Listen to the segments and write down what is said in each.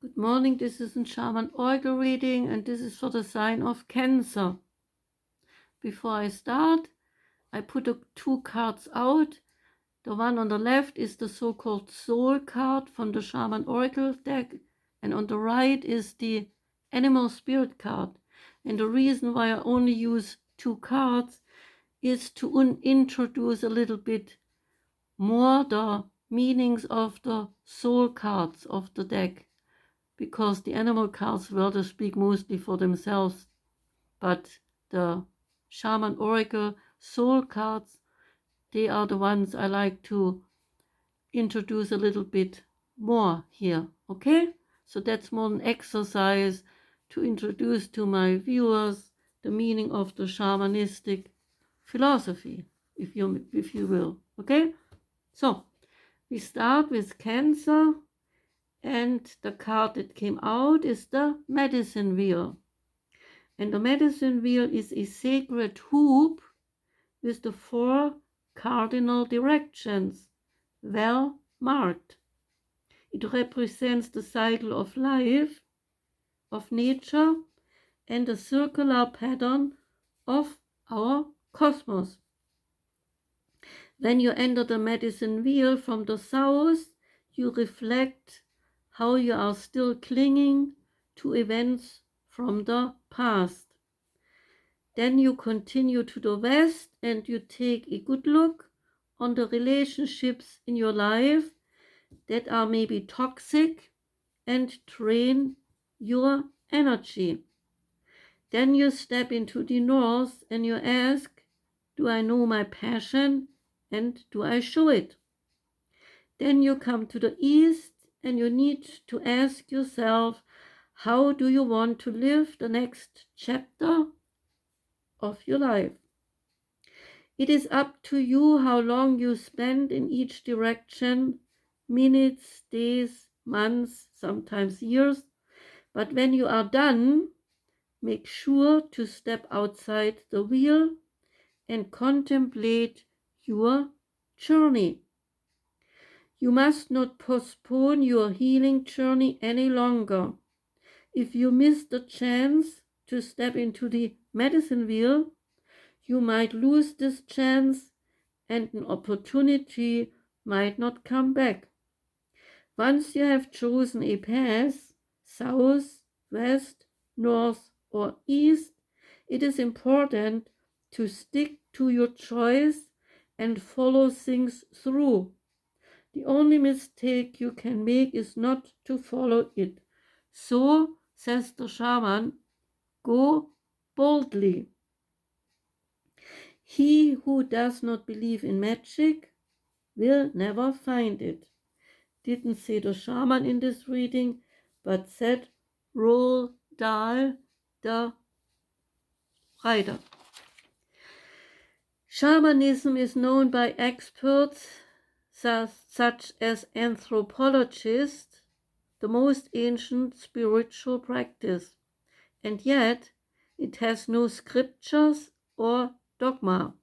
Good morning, this is a Shaman Oracle reading and this is for the sign of Cancer. Before I start, I put two cards out. The one on the left is the so-called Soul card from the Shaman Oracle deck, and on the right is the Animal Spirit card. And the reason why I only use two cards is to introduce a little bit more the meanings of the soul cards of the deck, because the animal cards will speak mostly for themselves, but the Shaman Oracle soul cards, they are the ones I like to introduce a little bit more here, okay? So that's more an exercise to introduce to my viewers the meaning of the shamanistic philosophy, if you will, okay? So we start with Cancer. And the card that came out is the medicine wheel. And the medicine wheel is a sacred hoop with the 4 cardinal directions, well marked. It represents the cycle of life, of nature, and the circular pattern of our cosmos. When you enter the medicine wheel from the south, you reflect how you are still clinging to events from the past. Then you continue to the west and you take a good look on the relationships in your life that are maybe toxic and drain your energy. Then you step into the north and you ask, do I know my passion and do I show it? Then you come to the east and you need to ask yourself, how do you want to live the next chapter of your life? It is up to you how long you spend in each direction, minutes, days, months, sometimes years. But when you are done, make sure to step outside the wheel and contemplate your journey. You must not postpone your healing journey any longer. If you miss the chance to step into the medicine wheel, you might lose this chance and an opportunity might not come back. Once you have chosen a path, south, west, north, or east, it is important to stick to your choice and follow things through. The only mistake you can make is not to follow it. So, says the shaman, go boldly. He who does not believe in magic will never find it. Didn't say the shaman in this reading, but said Roald Dahl, the writer. Shamanism is known by experts such as anthropologists, the most ancient spiritual practice, and yet it has no scriptures or dogma.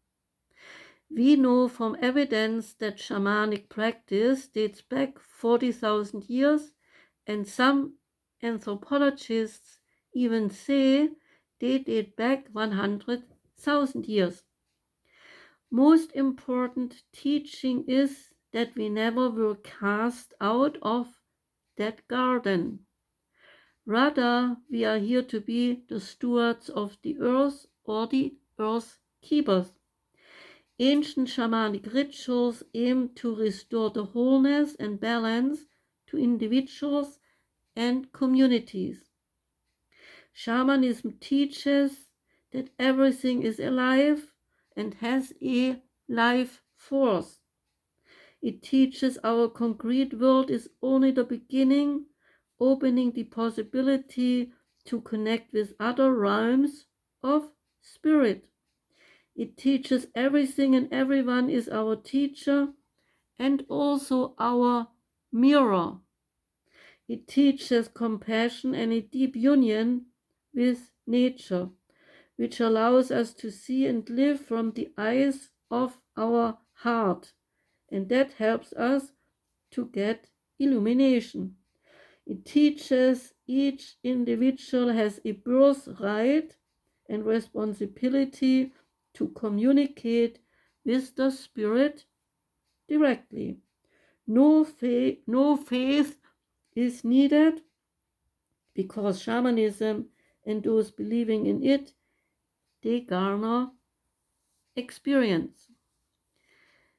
We know from evidence that shamanic practice dates back 40,000 years, and some anthropologists even say they date back 100,000 years. Most important teaching is that we never were cast out of that garden. Rather, we are here to be the stewards of the earth or the earth keepers. Ancient shamanic rituals aim to restore the wholeness and balance to individuals and communities. Shamanism teaches that everything is alive and has a life force. It teaches our concrete world is only the beginning, opening the possibility to connect with other realms of spirit. It teaches everything and everyone is our teacher and also our mirror. It teaches compassion and a deep union with nature, which allows us to see and live from the eyes of our heart, and that helps us to get illumination. It teaches each individual has a birthright and responsibility to communicate with the spirit directly. No faith is needed because shamanism and those believing in it, they garner experience.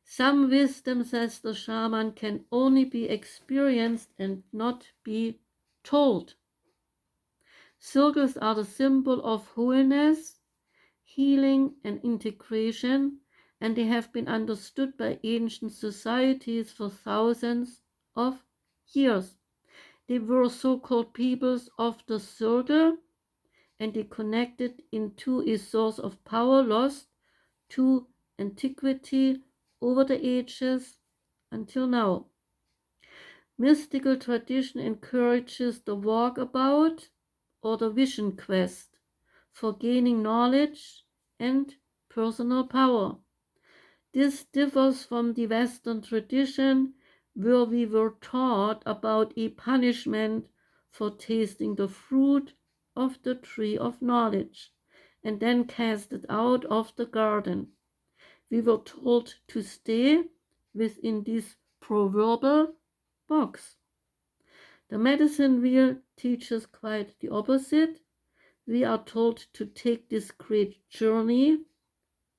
Some wisdom, says the shaman, can only be experienced and not be told. Circles are the symbol of wholeness, healing, and integration, and they have been understood by ancient societies for thousands of years. They were so-called peoples of the circle, and they connected into a source of power lost to antiquity over the ages until now. Mystical tradition encourages the walkabout or the vision quest for gaining knowledge and personal power. This differs from the Western tradition, where we were taught about a punishment for tasting the fruit of the tree of knowledge and then casted out of the garden. We were told to stay within this proverbial box. The medicine wheel teaches quite the opposite. We are told to take this great journey,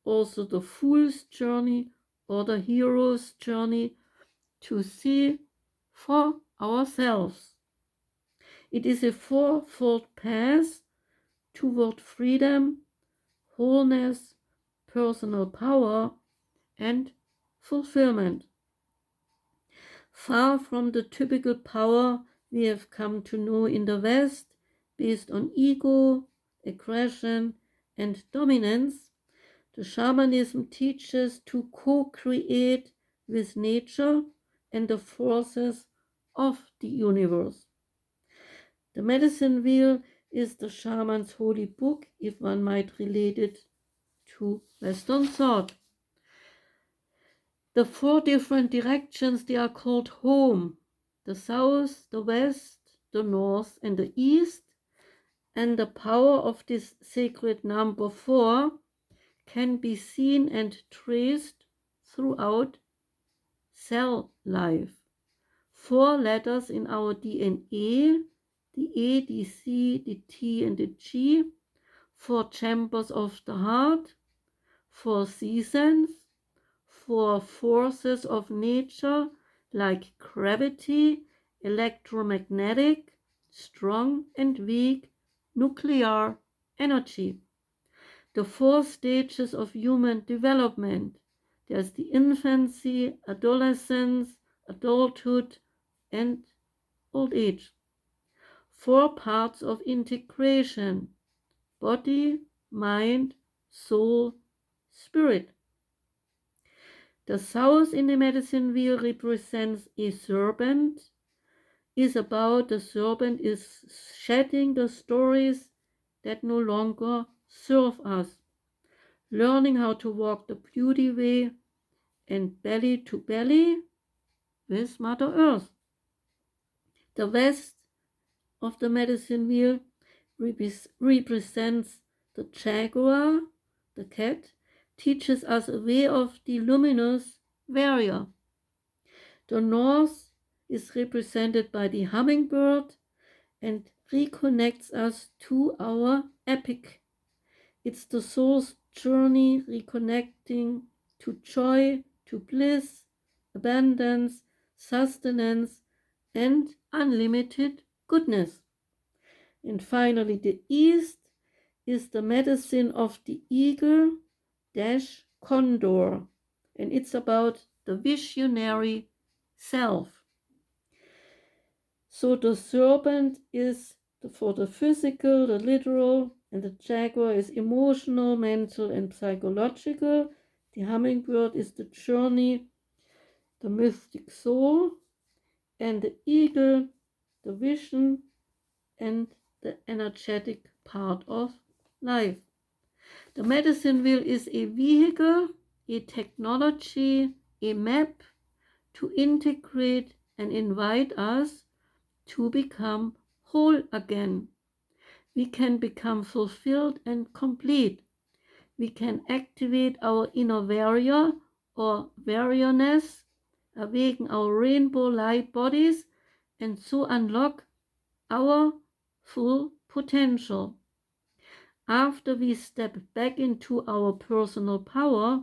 also the fool's journey or the hero's journey, to see for ourselves. It is a fourfold path toward freedom, wholeness, personal power, and fulfillment. Far from the typical power we have come to know in the West, based on ego, aggression, and dominance, the shamanism teaches to co-create with nature and the forces of the universe. The medicine wheel is the shaman's holy book, if one might relate it to Western thought. The four different directions, they are called home: the south, the west, the north, and the east. And the power of this sacred number 4 can be seen and traced throughout cell life. 4 letters in our DNA, the A, the C, the T, and the G, 4 chambers of the heart, 4 seasons, 4 forces of nature like gravity, electromagnetic, strong and weak, nuclear energy. The 4 stages of human development. There's the infancy, adolescence, adulthood, and old age. 4 parts of integration: body, mind, soul, spirit. The south in the medicine wheel represents a serpent, is about the serpent is shedding the stories that no longer serve us, learning how to walk the beauty way and belly to belly with Mother Earth. The west of the medicine wheel represents the jaguar, the cat, teaches us a way of the luminous warrior. The north is represented by the hummingbird and reconnects us to our epic. It's the soul's journey reconnecting to joy, to bliss, abundance, sustenance, and unlimited goodness. And finally, the east is the medicine of the eagle - condor, and it's about the visionary self. So the serpent is for the physical, the literal, and the jaguar is emotional, mental, and psychological. The hummingbird is the journey, the mystic soul, and the eagle, the vision, and the energetic part of life. The medicine wheel is a vehicle, a technology, a map to integrate and invite us to become whole again. We can become fulfilled and complete. We can activate our inner warrior or warriorness, awaken our rainbow light bodies, and so unlock our full potential. After we step back into our personal power,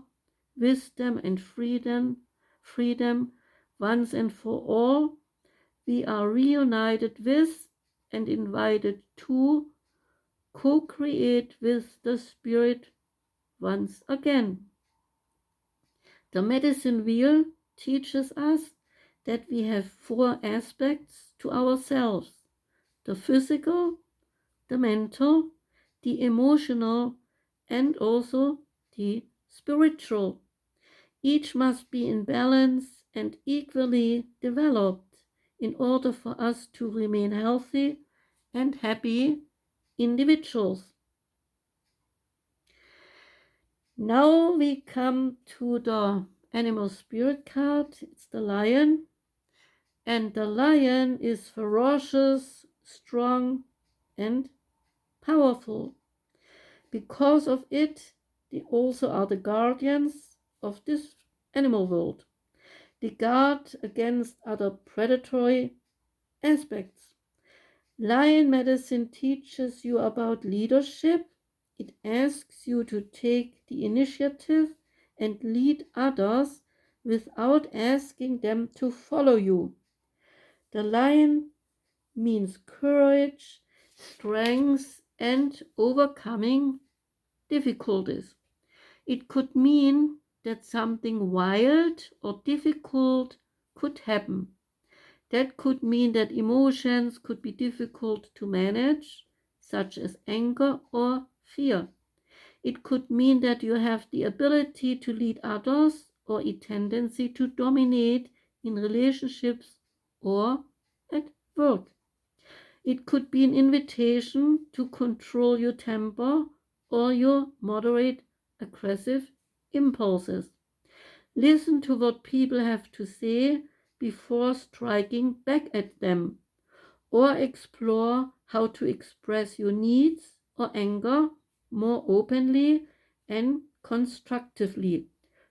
wisdom and freedom once and for all, we are reunited with and invited to co-create with the Spirit once again. The medicine wheel teaches us that we have 4 aspects to ourselves: the physical, the mental, the emotional, and also the spiritual. Each must be in balance and equally developed in order for us to remain healthy and happy individuals. Now we come to the animal spirit card. It's the lion. And the lion is ferocious, strong, and powerful. Because of it, they also are the guardians of this animal world. They guard against other predatory aspects. Lion medicine teaches you about leadership. It asks you to take the initiative and lead others without asking them to follow you. The lion means courage, strength, and overcoming difficulties. It could mean that something wild or difficult could happen. That could mean that emotions could be difficult to manage, such as anger or fear. It could mean that you have the ability to lead others or a tendency to dominate in relationships or at work. It could be an invitation to control your temper or your moderate aggressive impulses. Listen to what people have to say before striking back at them, or explore how to express your needs or anger more openly and constructively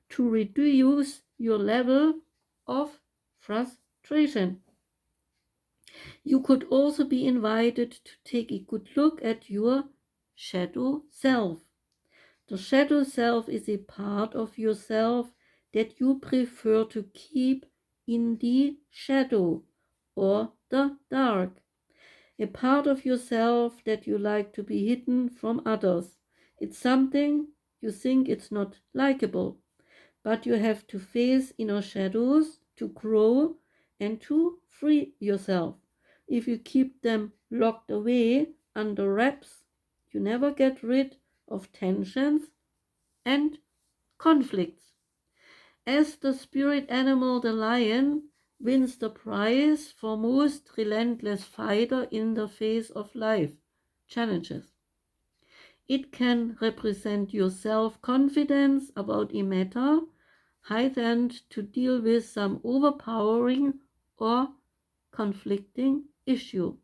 to reduce your level of frustration. You could also be invited to take a good look at your shadow self. The shadow self is a part of yourself that you prefer to keep in the shadow or the dark. A part of yourself that you like to be hidden from others. It's something you think it's not likable, but you have to face inner shadows to grow and to free yourself. If you keep them locked away under wraps, you never get rid of tensions and conflicts. As the spirit animal, the lion wins the prize for most relentless fighter in the face of life challenges. It can represent your self-confidence about a matter heightened to deal with some overpowering or conflicting issue.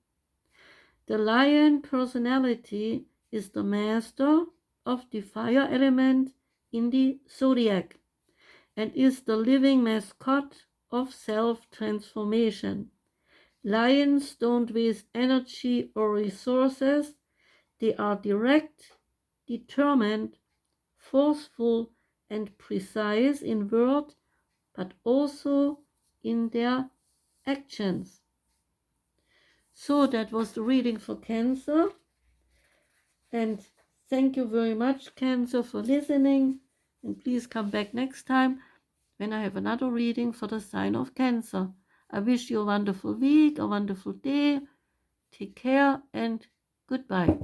The lion personality is the master of the fire element in the zodiac and is the living mascot of self-transformation. Lions don't waste energy or resources. They are direct, determined, forceful, and precise in word, but also in their actions. So that was the reading for Cancer. And thank you very much, Cancer, for listening. And please come back next time when I have another reading for the sign of Cancer. I wish you a wonderful week, a wonderful day. Take care and goodbye.